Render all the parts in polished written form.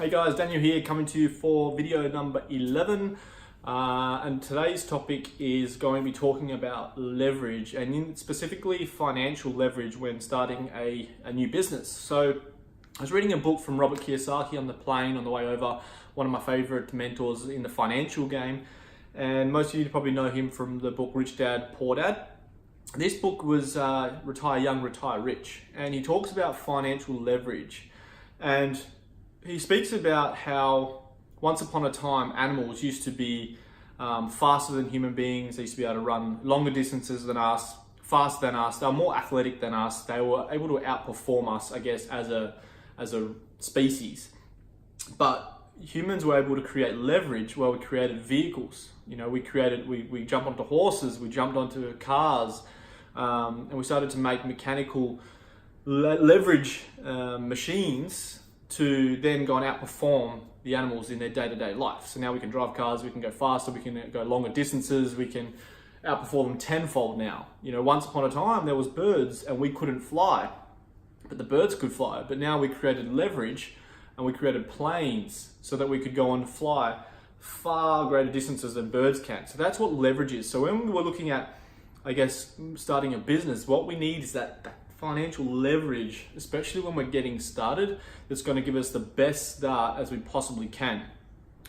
Hey guys, Daniel here coming to you for video number 11 and today's topic is going to be talking about leverage and specifically financial leverage when starting a new business. So I was reading a book from Robert Kiyosaki on the plane on the way over, one of my favorite mentors in the financial game, and most of you probably know him from the book Rich Dad, Poor Dad. This book was Retire Young, Retire Rich, and he talks about financial leverage. And he speaks about how once upon a time animals used to be faster than human beings. They used to be able to run longer distances than us, faster than us. They were more athletic than us. They were able to outperform us, I guess, as a species. But humans were able to create leverage where we created vehicles. You know, we jumped onto horses, we jumped onto cars, and we started to make mechanical leverage machines to then go and outperform the animals in their day-to-day life. So now we can drive cars, we can go faster, we can go longer distances, we can outperform them tenfold now. You know, once upon a time there was birds and we couldn't fly, but the birds could fly. But now we created leverage and we created planes so that we could go and fly far greater distances than birds can. So that's what leverage is. So when we're looking at, I guess, starting a business, what we need is that financial leverage, especially when we're getting started, that's going to give us the best start as we possibly can.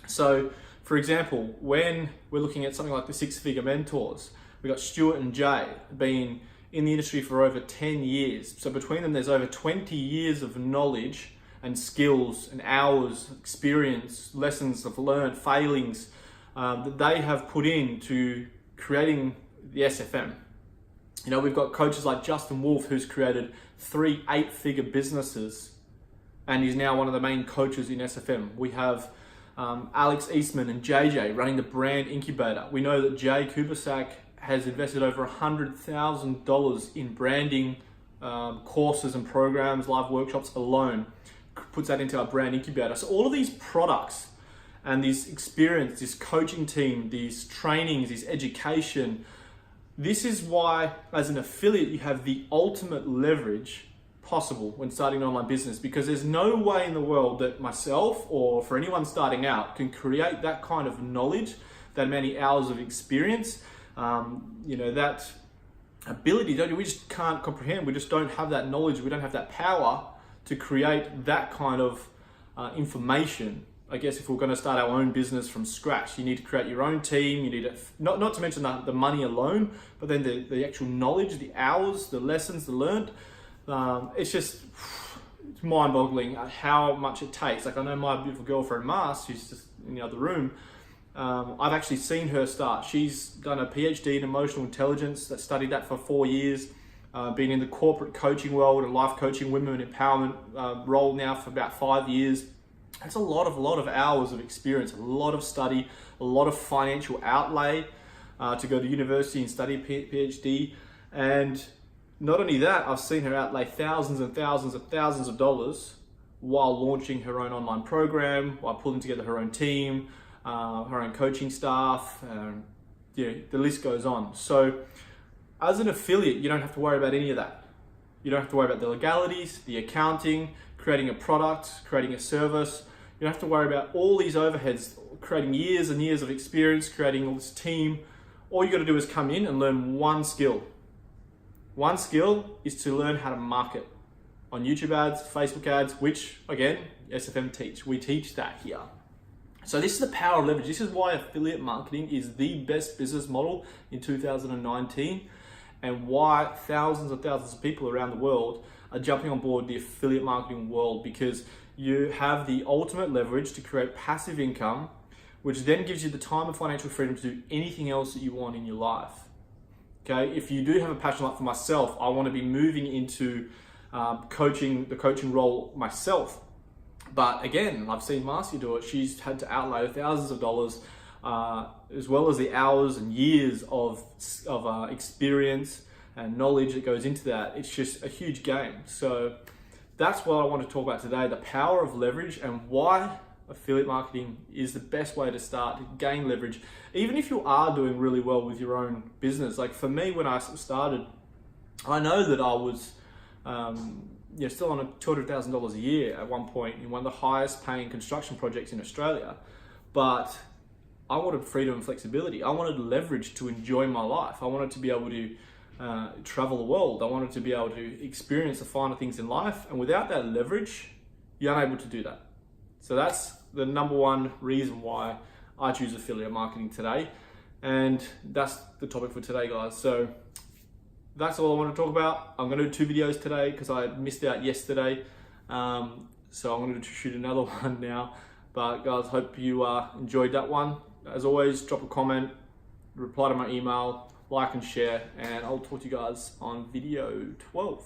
So for example, when we're looking at something like the six-figure mentors, we got Stuart and Jay being in the industry for over 10 years. So between them, there's over 20 years of knowledge and skills and hours, experience, lessons they've learned, failings that they have put into creating the SFM. You know, we've got coaches like Justin Wolf, who's created 3 8-figure businesses and he's now one of the main coaches in SFM. We have Alex Eastman and JJ running the brand incubator. We know that Jay Kubasak has invested over $100,000 in branding courses and programs, live workshops alone, puts that into our brand incubator. So all of these products and this experience, this coaching team, these trainings, this education, this is why, as an affiliate, you have the ultimate leverage possible when starting an online business, because there's no way in the world that myself or for anyone starting out can create that kind of knowledge, that many hours of experience, you know, that ability. We just can't comprehend. We just don't have that knowledge. We don't have that power to create that kind of information. I guess if we're going to start our own business from scratch, you need to create your own team. You need to, not to mention the money alone, but then the actual knowledge, the hours, the lessons, the learned. It's mind-boggling how much it takes. Like, I know my beautiful girlfriend Mars, who's just in the other room. I've actually seen her start. She's done a PhD in emotional intelligence, that studied that for 4 years. Been in the corporate coaching world, a life coaching, women empowerment role now for about 5 years. It's a lot of hours of experience, a lot of study, a lot of financial outlay to go to university and study PhD. And not only that, I've seen her outlay thousands and thousands and thousands of dollars while launching her own online program, while pulling together her own team, her own coaching staff. The list goes on. So as an affiliate, you don't have to worry about any of that. You don't have to worry about the legalities, the accounting, creating a product, creating a service. You don't have to worry about all these overheads, creating years and years of experience, creating all this team. All you got to do is come in and learn one skill. One skill is to learn how to market on YouTube ads, Facebook ads, which again, SFM teach. We teach that here. So this is the power of leverage. This is why affiliate marketing is the best business model in 2019 and why thousands and thousands of people around the world are jumping on board the affiliate marketing world, because you have the ultimate leverage to create passive income, which then gives you the time and financial freedom to do anything else that you want in your life. Okay, if you do have a passion like for myself, I want to be moving into the coaching role myself. But again, I've seen Marcy do it. She's had to outlay thousands of dollars, as well as the hours and years of experience and knowledge that goes into that. It's just a huge game. So that's what I want to talk about today, the power of leverage and why affiliate marketing is the best way to start to gain leverage. Even if you are doing really well with your own business. Like for me, when I started, I know that I was still on a $200,000 a year at one point in one of the highest paying construction projects in Australia. But I wanted freedom and flexibility. I wanted leverage to enjoy my life. I wanted to be able to travel the world. I wanted to be able to experience the finer things in life. And without that leverage, you're unable to do that. So that's the number one reason why I choose affiliate marketing today. And that's the topic for today, guys. So that's all I want to talk about. I'm going to do 2 videos today because I missed out yesterday. So I'm going to shoot another one now. But guys, hope you enjoyed that one. As always, drop a comment, reply to my email, like and share, and I'll talk to you guys on video 12.